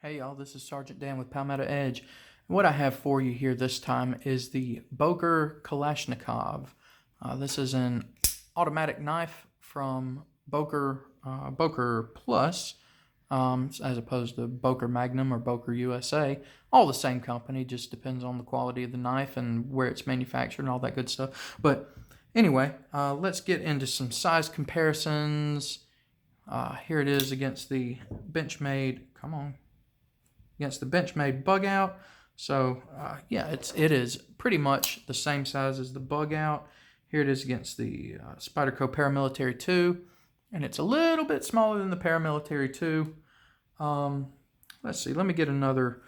Hey y'all, this is Sergeant Dan with Palmetto Edge. What I have for you here this time is the Boker Kalashnikov. This is an automatic knife from Boker Plus, as opposed to Boker Magnum or Boker USA. All the same company, just depends on the quality of the knife and where it's manufactured and all that good stuff. But anyway, let's get into some size comparisons. Here it is against the Benchmade. Against the Benchmade bug out. So yeah, it is pretty much the same size as the bug out. Here it is against the Spyderco Paramilitary 2, and it's a little bit smaller than the Paramilitary 2. Let's see, let me get another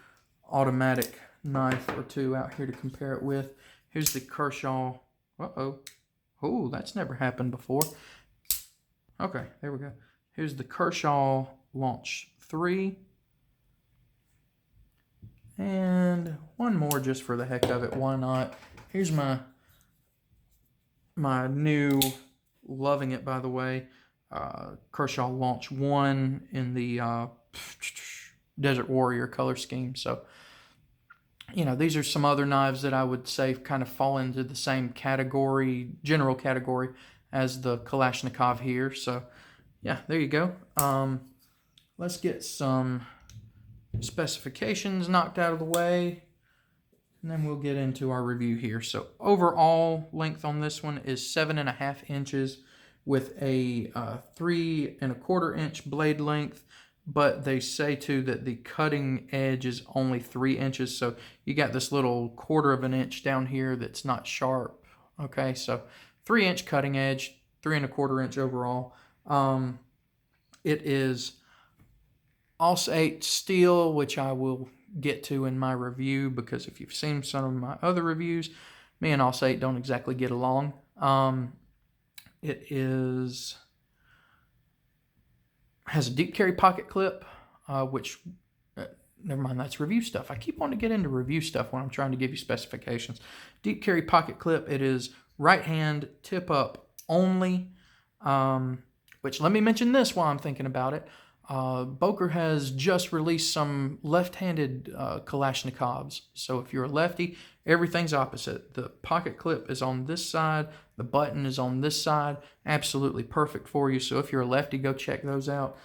automatic knife or two out here to compare it with. Here's the Kershaw. Oh, that's never happened before. Okay, there we go. Here's the Kershaw Launch 3. And one more just for the heck of it, why not? Here's my new, loving it by the way, Kershaw Launch 1 in the Desert Warrior color scheme. So, you know, these are some other knives that I would say kind of fall into the same category, general category, as the Kalashnikov here. So, yeah, there you go. Let's get some specifications knocked out of the way, and then we'll get into our review here. So overall length on this one is 7.5 inches with a 3¼ inch blade length, but they say too that the cutting edge is only 3 inches, so you got this little 1/4 inch down here that's not sharp. Okay, so 3-inch cutting edge, 3¼ inch overall. It is AUS-8 steel, which I will get to in my review, because if you've seen some of my other reviews, me and AUS-8 don't exactly get along. It has a deep carry pocket clip, which, never mind, that's review stuff. I keep wanting to get into review stuff when I'm trying to give you specifications. Deep carry pocket clip, it is right hand tip up only, which, let me mention this while I'm thinking about it. Boker has just released some left-handed Kalashnikovs. So if you're a lefty, everything's opposite. The pocket clip is on this side. The button is on this side. Absolutely perfect for you. So if you're a lefty, go check those out.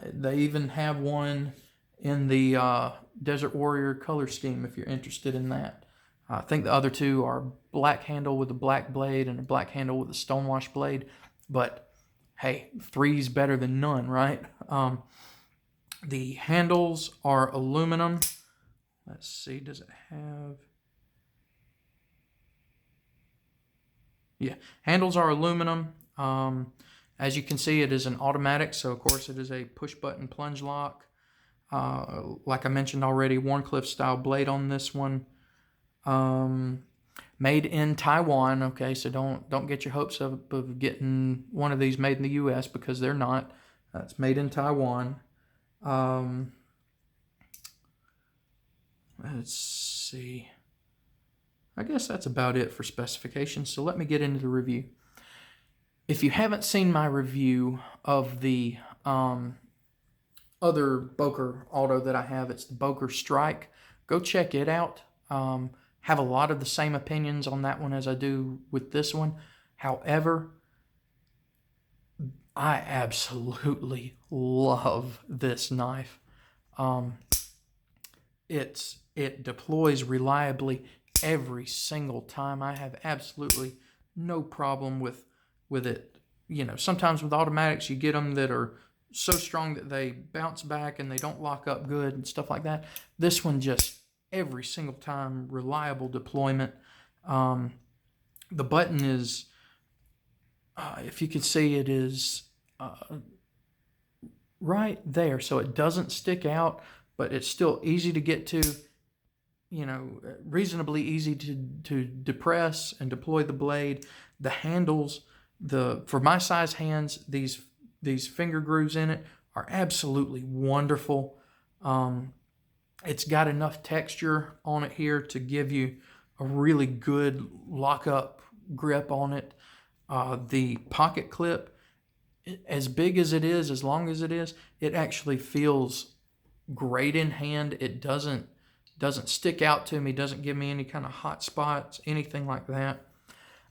They even have one in the Desert Warrior color scheme if you're interested in that. I think the other two are black handle with a black blade and a black handle with a stonewash blade. But hey, 3's better than none, right? The handles are aluminum. Let's see, does it have... Yeah, handles are aluminum. As you can see, it is an automatic, so of course it is a push-button plunge lock. Like I mentioned already, Warncliffe style blade on this one. Made in Taiwan, okay, so don't get your hopes up of getting one of these made in the U.S. because they're not. It's made in Taiwan. Let's see. I guess that's about it for specifications, so let me get into the review. If you haven't seen my review of the other Boker auto that I have, it's the Boker Strike. Go check it out. Have a lot of the same opinions on that one as I do with this one. However, I absolutely love this knife. It deploys reliably every single time. I have absolutely no problem with it. You know, sometimes with automatics you get them that are so strong that they bounce back and they don't lock up good and stuff like that. This one just every single time, reliable deployment. The button is, if you can see, it is right there, so it doesn't stick out, but it's still easy to get to, you know, reasonably easy to depress and deploy the blade. The handles, for my size hands, these finger grooves in it are absolutely wonderful. It's got enough texture on it here to give you a really good lock-up grip on it. The pocket clip, as big as it is, as long as it is, it actually feels great in hand. It doesn't stick out to me, doesn't give me any kind of hot spots, anything like that.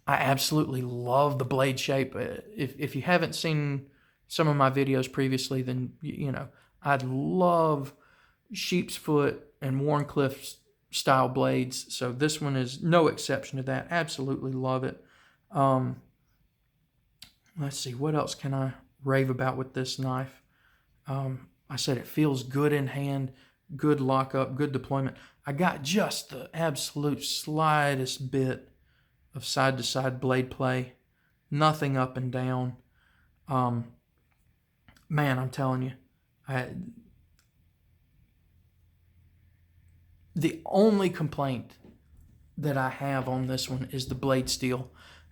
I absolutely love the blade shape. If you haven't seen some of my videos previously, then I'd love sheep's foot and Warncliffe style blades. So this one is no exception to that. Absolutely love it. Let's see, what else can I rave about with this knife? I said it feels good in hand, good lockup, good deployment. I got just the absolute slightest bit of side-to-side blade play, nothing up and down. Man, I'm telling you, the only complaint that I have on this one is the blade steel,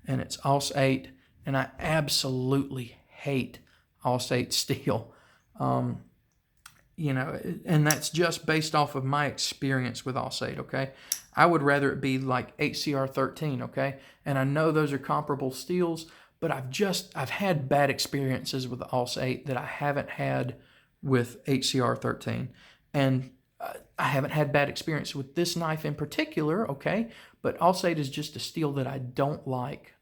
and it's AUS 8, and I absolutely hate AUS 8 steel. And that's just based off of my experience with AUS 8, okay? I would rather it be like HCR 13, okay? And I know those are comparable steels, but I've had bad experiences with AUS 8 that I haven't had with HCR 13. And I haven't had bad experience with this knife in particular, okay? But AUS 8 is just a steel that I don't like.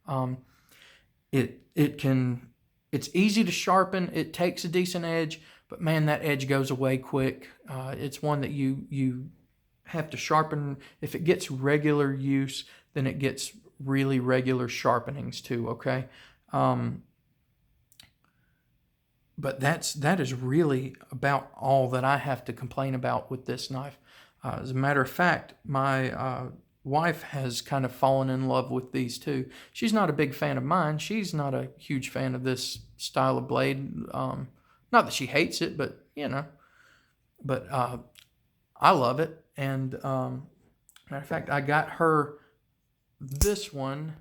It's easy to sharpen, it takes a decent edge, but man, that edge goes away quick. It's one that you have to sharpen. If it gets regular use, then it gets really regular sharpenings too, okay? But that is really about all that I have to complain about with this knife. As a matter of fact, my wife has kind of fallen in love with these too. She's not a big fan of mine. She's not a huge fan of this style of blade. Not that she hates it, but but I love it. And matter of fact, I got her this one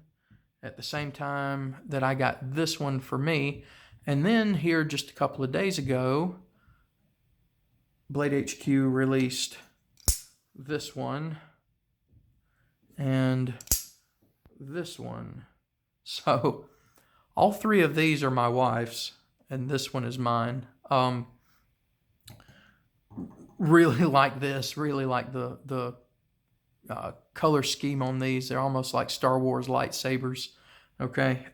at the same time that I got this one for me. And then here just a couple of days ago, Blade HQ released this one and this one. So all three of these are my wife's, and this one is mine. Really like this. Really like the color scheme on these. They're almost like Star Wars lightsabers. Okay.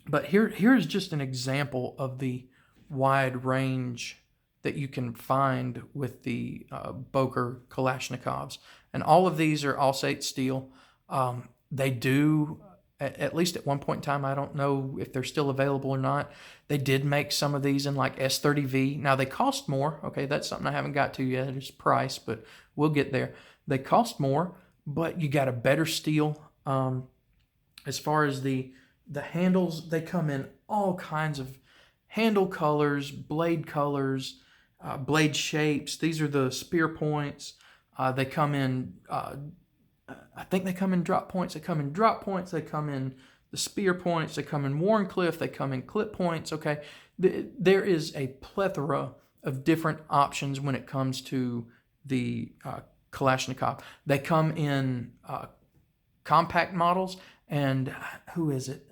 But here's just an example of the wide range that you can find with the Boker Kalashnikovs. And all of these are AUS 8 steel. They do, at least at one point in time, I don't know if they're still available or not, they did make some of these in like S30V. Now they cost more. Okay, that's something I haven't got to yet, is price, but we'll get there. They cost more, but you got a better steel. As far as the handles, they come in all kinds of handle colors, blade shapes. These are the spear points. They come in, I think they come in drop points. They come in drop points. They come in the spear points. They come in Warncliffe. They come in clip points. Okay, there is a plethora of different options when it comes to the Kalashnikov. They come in compact models, and who is it?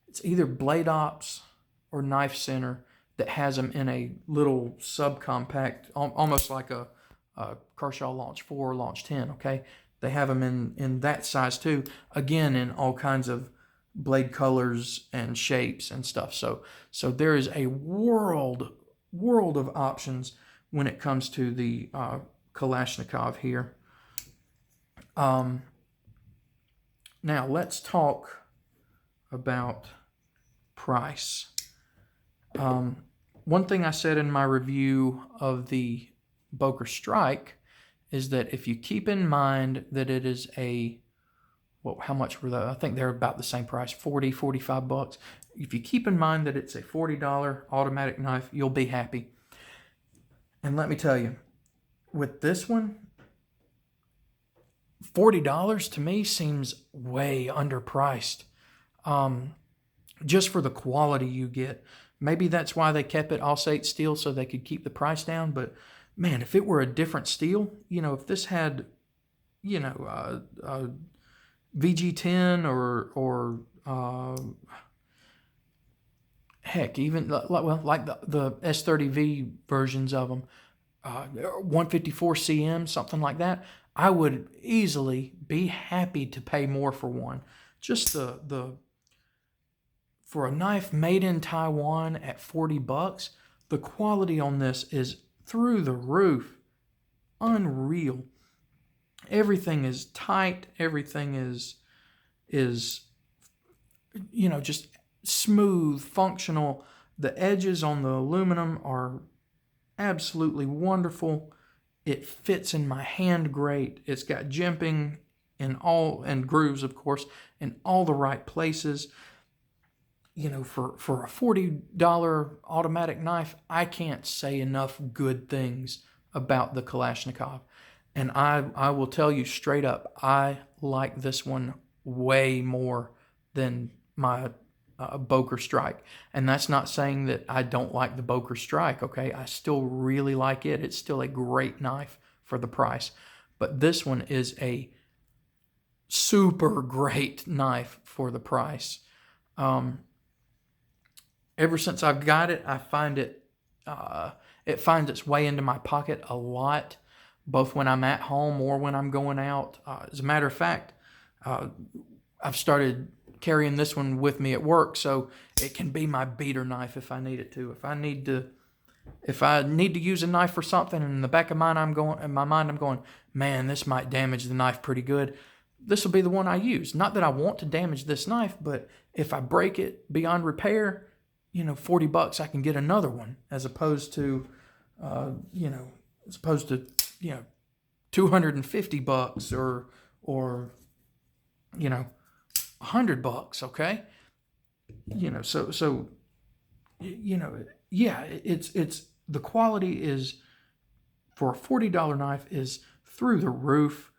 It's either Blade Ops or Knife Center that has them in a little subcompact, almost like a Kershaw Launch 4 or Launch 10, okay? They have them in that size too, again, in all kinds of blade colors and shapes and stuff. So there is a world of options when it comes to the Kalashnikov here. Now let's talk about price. One thing I said in my review of the Boker Strike is that if you keep in mind that it is how much were they? I think they're about the same price, $45. If you keep in mind that it's a $40 automatic knife, you'll be happy. And let me tell you, with this one, $40 to me seems way underpriced. Just for the quality you get. Maybe that's why they kept it AUS 8 steel, so they could keep the price down. But man, if it were a different steel, if this had, VG10 or heck, even like the S30V versions of them, 154 cm, something like that, I would easily be happy to pay more for one. Just the for a knife made in Taiwan at $40, the quality on this is through the roof, unreal. Everything is tight. Everything is just smooth, functional. The edges on the aluminum are absolutely wonderful. It fits in my hand great. It's got jimping and grooves, of course, in all the right places. For a $40 automatic knife, I can't say enough good things about the Kalashnikov. And I will tell you straight up, I like this one way more than my Boker Strike. And that's not saying that I don't like the Boker Strike, okay? I still really like it. It's still a great knife for the price. But this one is a super great knife for the price. Ever since I've got it, I find it finds its way into my pocket a lot, both when I'm at home or when I'm going out. As a matter of fact, I've started carrying this one with me at work, so it can be my beater knife if I need it to. If I need to use a knife for something, and in the back of my mind I'm going, man, this might damage the knife pretty good, this will be the one I use. Not that I want to damage this knife, but if I break it beyond repair, $40 I can get another one, as opposed to $250 or $100, okay? It's the quality is, for a $40 knife, is through the roof.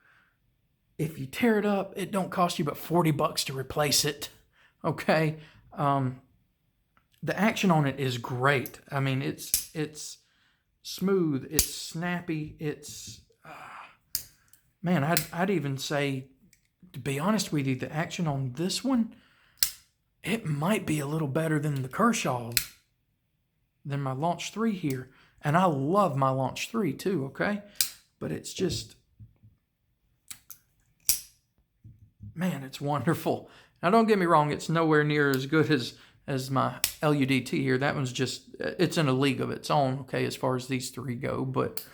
If you tear it up, it don't cost you but $40 to replace it, okay? The action on it is great. I mean, it's smooth, it's snappy, it's man, I'd even say, to be honest with you, the action on this one, it might be a little better than the Kershaw, than my Launch 3 here. And I love my Launch 3 too, okay? But it's just, man, it's wonderful. Now, don't get me wrong, it's nowhere near as good as my LUDT here. That one's just, it's in a league of its own, okay, as far as these three go. But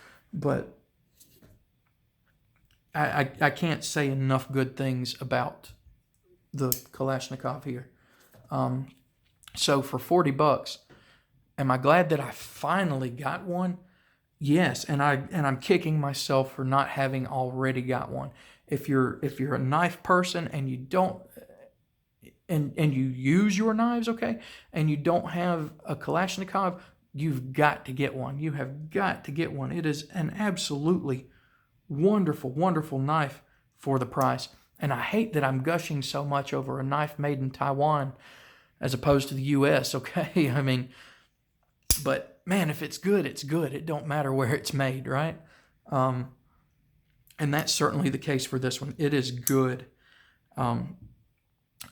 I can't say enough good things about the Kalashnikov here. So for $40, am I glad that I finally got one? Yes, and I'm kicking myself for not having already got one. If you're a knife person and you don't and you use your knives, okay, and you don't have a Kalashnikov, you've got to get one. You have got to get one. It is an absolutely wonderful, wonderful knife for the price. And I hate that I'm gushing so much over a knife made in Taiwan as opposed to the U.S., okay? I mean, but man, if it's good, it's good. It don't matter where it's made, right? And that's certainly the case for this one. It is good.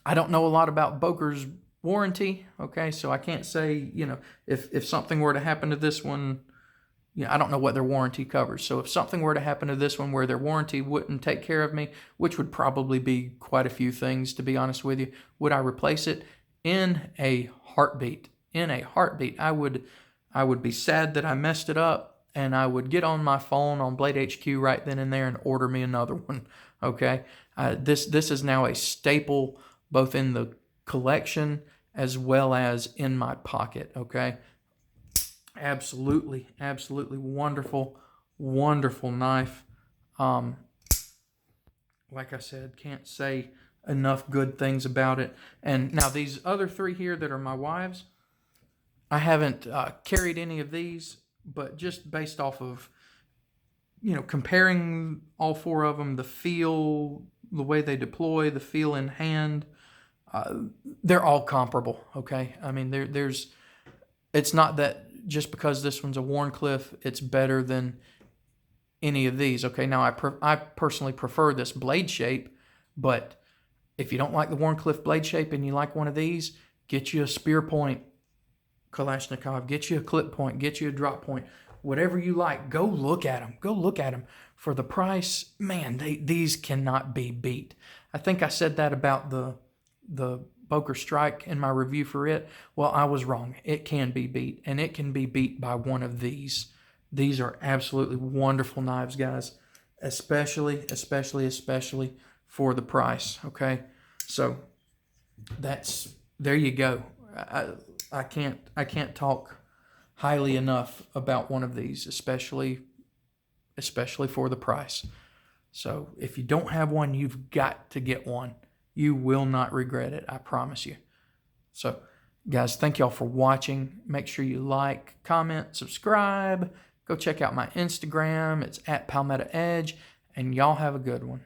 I don't know a lot about Boker's warranty, okay? So I can't say, if something were to happen to this one, I don't know what their warranty covers. So if something were to happen to this one where their warranty wouldn't take care of me, which would probably be quite a few things, to be honest with you, would I replace it? In a heartbeat. In a heartbeat. I would be sad that I messed it up, and I would get on my phone on Blade HQ right then and there and order me another one, okay? This is now a staple both in the collection as well as in my pocket, okay? Absolutely, absolutely wonderful, wonderful knife. Like I said, can't say enough good things about it. And now these other three here that are my wife's, I haven't carried any of these, but just based off of, comparing all four of them, the feel, the way they deploy, the feel in hand, they're all comparable, okay? I mean, it's not that just because this one's a Wharncliffe, it's better than any of these, okay? Now, I personally prefer this blade shape, but if you don't like the Wharncliffe blade shape and you like one of these, get you a spear point Kalashnikov, get you a clip point, get you a drop point, whatever you like, go look at them. Go look at them. For the price, man, these cannot be beat. I think I said that about the Boker Strike in my review for it. Well, I was wrong. It can be beat, and it can be beat by one of these. These are absolutely wonderful knives, guys, especially for the price, okay? So there you go. I can't talk highly enough about one of these, especially for the price. So if you don't have one, you've got to get one. You will not regret it, I promise you. So, guys, thank y'all for watching. Make sure you like, comment, subscribe. Go check out my Instagram. It's @PalmettoEdge. And y'all have a good one.